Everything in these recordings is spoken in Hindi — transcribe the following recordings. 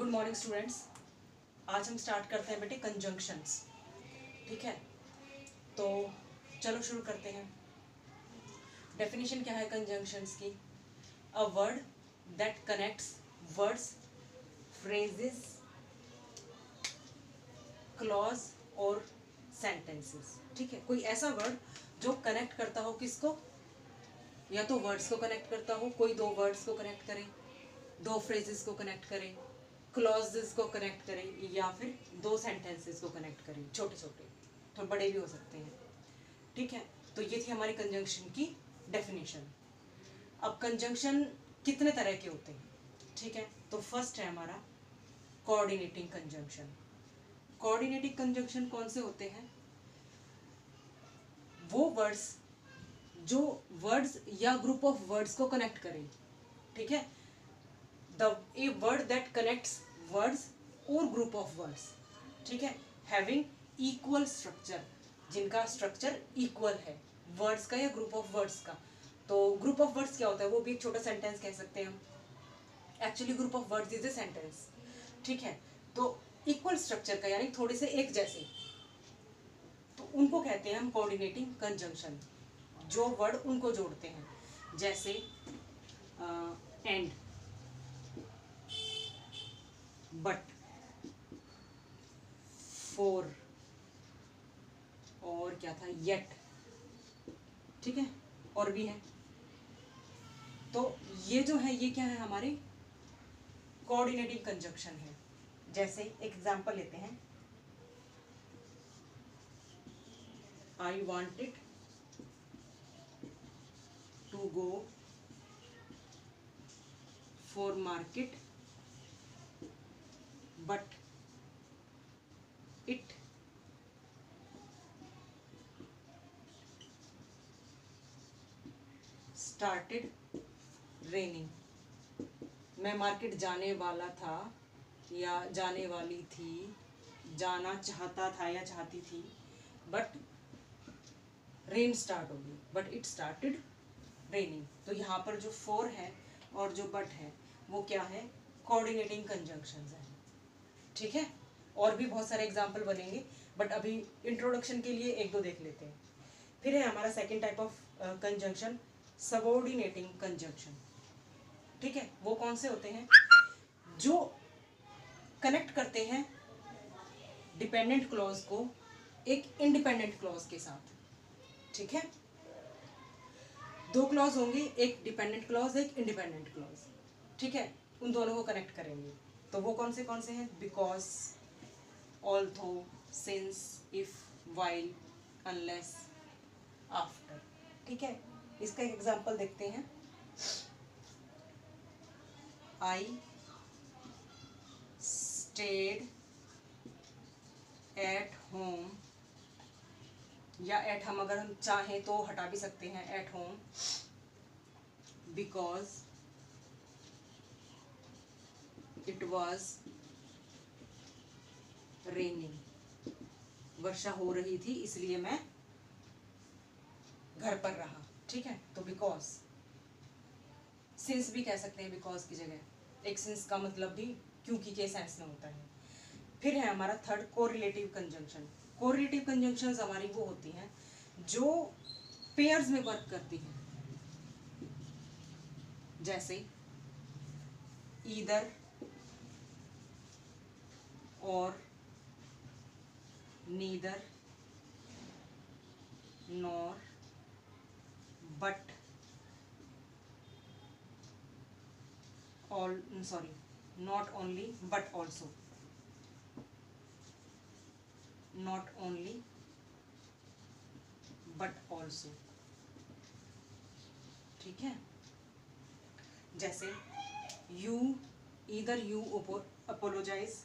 Good morning students. आज हम स्टार्ट करते हैं बेटे कंजंक्शंस। ठीक है, तो चलो शुरू करते हैं। डेफिनेशन क्या है कंजंक्शंस की? A word that connects words, phrases, clause और सेंटेंसेस। ठीक है, कोई ऐसा वर्ड जो कनेक्ट करता हो किसको? या तो वर्ड्स को कनेक्ट करता हो, कोई दो वर्ड्स को कनेक्ट करे, दो फ्रेजेस को कनेक्ट करे, क्लॉजेस को कनेक्ट करें, या फिर दो सेंटेंसेस को कनेक्ट करें, छोटे छोटे, तो बड़े भी हो सकते हैं। ठीक है, तो ये थी हमारी कंजंक्शन की डेफिनेशन। अब कंजंक्शन कितने तरह के होते हैं? ठीक है, तो फर्स्ट है हमारा कोऑर्डिनेटिंग कंजंक्शन। कोऑर्डिनेटिंग कंजंक्शन कौन से होते हैं? वो वर्ड्स जो वर्ड्स या ग्रुप ऑफ वर्ड्स को कनेक्ट करें। ठीक है, a word that connects words और ग्रुप ऑफ वर्ड्स। ठीक है, हैविंग इक्वल स्ट्रक्चर, जिनका स्ट्रक्चर इक्वल है, वर्ड्स का या ग्रुप ऑफ वर्ड्स का। तो ग्रुप ऑफ वर्ड्स क्या होता है? वो भी एक छोटा सेंटेंस कह सकते हैं हम। Actually group of words is a sentence. ठीक है, तो इक्वल स्ट्रक्चर का यानी थोड़े से एक जैसे, तो उनको कहते हैं हम कोऑर्डिनेटिंग कंजंक्शन। जो वर्ड उनको जोड़ते हैं, जैसे एंड, बट, फोर, और क्या था, येट। ठीक है, और भी है। तो ये जो है ये क्या है? हमारी कोऑर्डिनेटिंग कंजंक्शन है। जैसे एग्जांपल लेते हैं, I wanted to go for market but it started raining. मैं मार्केट जाने वाला था या जाने वाली थी, जाना चाहता था या चाहती थी, बट रेन स्टार्ट हो गई, बट इट स्टार्टेड रेनिंग। तो यहाँ पर जो फोर है और जो बट है वो क्या है? कोऑर्डिनेटिंग कंजंक्शंस है। ठीक है, और भी बहुत सारे एग्जाम्पल बनेंगे, बट अभी इंट्रोडक्शन के लिए एक दो देख लेते हैं। फिर है हमारा second type of conjunction, subordinating conjunction. ठीक है, वो कौन से होते हैं? जो कनेक्ट करते हैं डिपेंडेंट क्लॉज को एक इंडिपेंडेंट क्लॉज के साथ। ठीक है, दो क्लॉज होंगे, एक डिपेंडेंट क्लॉज, एक इंडिपेंडेंट क्लॉज। ठीक है, उन दोनों को कनेक्ट करेंगे। तो वो कौन से हैं? Because, although, since, if, while, unless, after. ठीक है, इसका एक एग्जांपल देखते हैं। आई स्टेड एट होम, या एट हम अगर हम चाहें तो हटा भी सकते हैं, at home, because it was raining. वर्षा हो रही थी इसलिए मैं घर पर रहा। ठीक है, तो बिकॉज। सिंस भी कह सकते हैं बिकॉज की जगह, एक सिंस का मतलब भी क्योंकि के सेंस में होता है। फिर है हमारा third correlative conjunction. Correlative conjunctions हमारी वो होती हैं जो पेयर्स में वर्क करती हैं, जैसे ईदर, और, neither, nor, but, all, sorry, not only but also, not only but also. ठीक है, जैसे यू, ईदर यू अपोलोजाइज,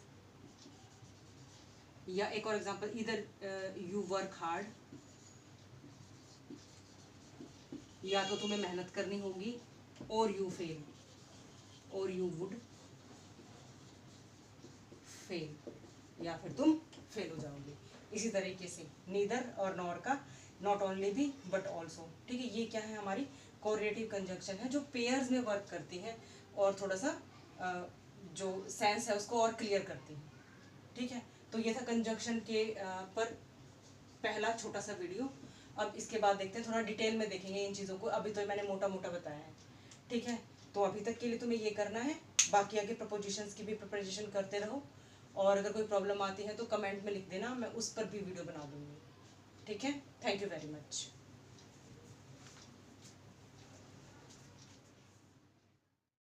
या एक और example, either you work hard, या तो तुम्हें मेहनत करनी होगी, और यू फेल, और यू वुड फेल, या फिर तुम फेल हो जाओगे। इसी तरीके से नीदर और नॉर का नॉट ओनली भी बट ऑल्सो। ठीक है, ये क्या है? हमारी कोरिलेटिव कंजंक्शन है जो पेयर्स में वर्क करती है और थोड़ा सा जो सेंस है उसको और क्लियर करती हैं। ठीक है, तो ये था कंजंक्शन के पर पहला छोटा सा वीडियो। अब इसके बाद देखते हैं, थोड़ा डिटेल में देखेंगे इन चीज़ों को। अभी तो मैंने मोटा मोटा बताया है। ठीक है, तो अभी तक के लिए तुम्हें ये करना है, बाकी आगे प्रपोजिशंस की भी प्रिपरेशन करते रहो। और अगर कोई प्रॉब्लम आती है तो कमेंट में लिख देना, मैं उस पर भी वीडियो बना दूँगी। ठीक है, थैंक यू वेरी मच।